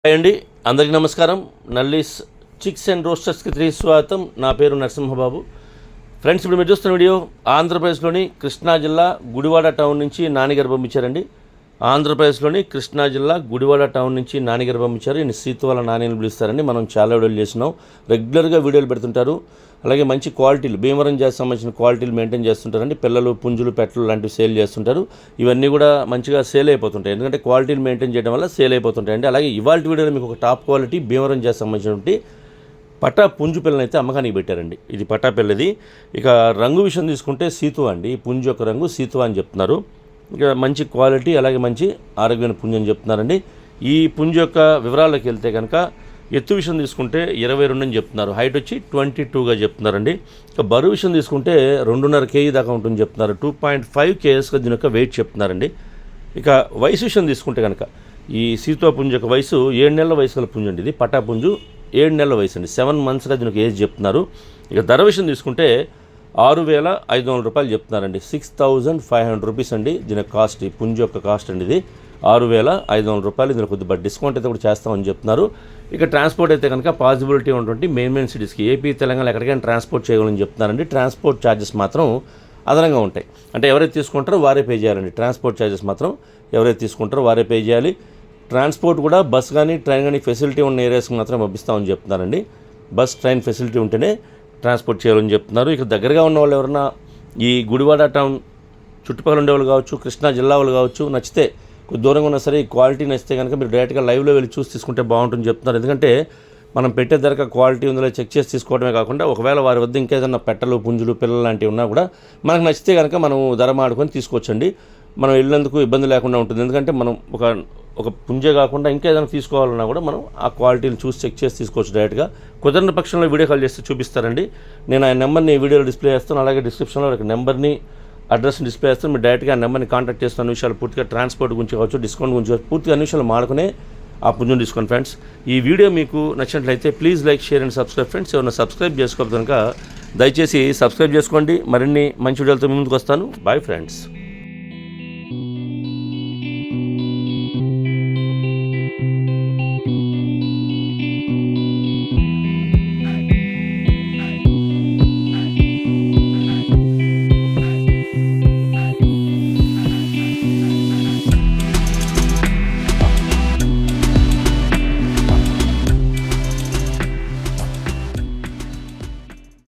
Hi అండి, అందరికీ నమస్కారం. నల్లీస్ చిక్స్ అండ్ రోస్టర్స్కి తిరిగి స్వాగతం. నా పేరు నరసింహబాబు. ఫ్రెండ్స్, ఇప్పుడు మీరు చూస్తున్న వీడియో ఆంధ్రప్రదేశ్లోని కృష్ణా జిల్లా గుడివాడ టౌన్ నుంచి నానిగారు పంపించారండి. ఆంధ్రప్రదేశ్లోని కృష్ణా జిల్లా గుడివాడ టౌన్ నుంచి నానిగారు పంపించారు. ఈయన సీతు వాళ్ళ నానిని పిలుస్తారండి. మనం చాలా వీడియోలు చేస్తున్నాం, రెగ్యులర్గా వీడియోలు పెడుతుంటారు. అలాగే మంచి క్వాలిటీలు, భీమవరం జాతికి సంబంధించిన క్వాలిటీలు మెయింటైన్ చేస్తుంటారండి. పిల్లలు, పుంజులు, పెట్టలు లాంటివి సేల్ చేస్తుంటారు. ఇవన్నీ కూడా మంచిగా సేల్ అయిపోతుంటాయి, ఎందుకంటే క్వాలిటీలు మెయింటైన్ చేయడం వల్ల సేల్ అయిపోతుంటాయండి. అలాగే ఇవాళ వీడియోలో మీకు ఒక టాప్ క్వాలిటీ భీమవరం జాతికి సంబంధించినటువంటి పటా పుంజు పిల్లని అయితే అమ్మకానికి పెట్టారండి. ఇది పటా పిల్లది. ఇక రంగు విషయం తీసుకుంటే సీతు అండి. పుంజు యొక్క రంగు సీతు అని చెప్తున్నారు. ఇక మంచి క్వాలిటీ, అలాగే మంచి ఆరోగ్యమైన పుంజు అని చెప్తున్నారండి. ఈ పుంజు యొక్క వివరాల్లోకి వెళ్తే కనుక ఎత్తు విషయం తీసుకుంటే 22 అని చెప్తున్నారు. హైట్ వచ్చి 22గా చెప్తున్నారండి. ఇక బరువు విషయం తీసుకుంటే 2.5 kg దాకా ఉంటుంది చెప్తున్నారు. 2.5 kgsగా దీని యొక్క వెయిట్ చెప్తున్నారండి. ఇక వయసు విషయం తీసుకుంటే కనుక ఈ సీతో పుంజు యొక్క వయసు 7 నెలల వయసు గల పుంజు అండి. ఇది పటా పుంజు 7 నెలల వయసు అండి. 7 monthsగా దీనికి ఏజ్ చెప్తున్నారు. ఇక ధర విషయం తీసుకుంటే 6,500 రూపాయలు చెప్తున్నారండి. 6,500 రూపీస్ అండి దీని కాస్ట్. ఈ పుంజు యొక్క కాస్ట్ అండి ఇది 6,500 రూపాయలు. దీనికి కొద్దిగా డిస్కౌంట్ అయితే కూడా చేస్తామని చెప్తున్నారు. ఇక ట్రాన్స్పోర్ట్ అయితే కనుక పాసిబిలిటీ ఉన్నటువంటి మెయిన్ సిటీస్కి, ఏపీ, తెలంగాణ ఎక్కడికైనా ట్రాన్స్పోర్ట్ చేయగలని చెప్తున్నారండి. ట్రాన్స్పోర్ట్ ఛార్జెస్ మాత్రం అదనంగా ఉంటాయి. అంటే ఎవరైతే తీసుకుంటారో వారే పే చేయాలండి. ట్రాన్స్పోర్ట్ ఛార్జెస్ మాత్రం ఎవరైతే తీసుకుంటారో వారే పే చేయాలి. ట్రాన్స్పోర్ట్ కూడా బస్ కానీ ట్రైన్ కానీ ఫెసిలిటీ ఉన్న ఏరియాస్కి మాత్రం పంపిస్తామని చెప్తున్నారండి. బస్, ట్రైన్ ఫెసిలిటీ ఉంటేనే ట్రాన్స్పోర్ట్ చేయాలని చెప్తున్నారు. ఇక దగ్గరగా ఉన్న వాళ్ళు ఎవరైనా ఈ గుడివాడ టౌన్ చుట్టుపక్కల ఉండేవాళ్ళు కావచ్చు, కృష్ణా జిల్లా వాళ్ళు కావచ్చు, నచ్చితే కొద్ది దూరంగా ఉన్నా సరే ఈ క్వాలిటీ నచ్చితే కనుక మీరు డైరెక్ట్గా లైవ్లో వెళ్ళి చూసి తీసుకుంటే బాగుంటుంది చెప్తున్నారు. ఎందుకంటే మనం పెట్టే ధరకు క్వాలిటీ ఉందో చెక్ చేసి తీసుకోవడమే కాకుండా ఒకవేళ వారి వద్ద ఇంకేదన్నా పెట్టలు, పుంజులు, పిల్లలు లాంటివి ఉన్నా కూడా మనకు నచ్చితే కనుక మనం ధర మాడుకొని తీసుకోవచ్చండి. మనం వెళ్ళేందుకు ఇబ్బంది లేకుండా ఉంటుంది. ఎందుకంటే మనం ఒక పుంజే కాకుండా ఇంకేదైనా తీసుకోవాలన్నా కూడా మనం ఆ క్వాలిటీని చూసి చెక్ చేసి తీసుకోవచ్చు డైరెక్ట్గా. కుదరని పక్షంలో వీడియో కాల్ చేస్తే చూపిస్తారండి. నేను ఆ నెంబర్ని వీడియోలో డిస్ప్లే చేస్తాను. అలాగే డిస్క్రిప్షన్లో ఒక నెంబర్ని, అడ్రస్ని డిస్ప్లే చేస్తాను. మీరు డైరెక్ట్గా ఆ నెంబర్ని కాంటాక్ట్ చేస్తున్న విషయాలు పూర్తిగా ట్రాన్స్పోర్ట్ గురించి కావచ్చు, డిస్కౌంట్ గురించి కావచ్చు, పూర్తిగా అన్ని విషయాలు మాడుకునే ఆ పుంజుని తీసుకోండి ఫ్రెండ్స్. ఈ వీడియో మీకు నచ్చినట్లయితే please like, share and subscribe friends. ఎవరైనా సబ్స్క్రైబ్ చేసుకోవాలి కనుక దయచేసి సబ్స్క్రైబ్ చేసుకోండి. మరిన్ని మంచి వీడియోలతో ముందుకు వస్తాను. Bye friends.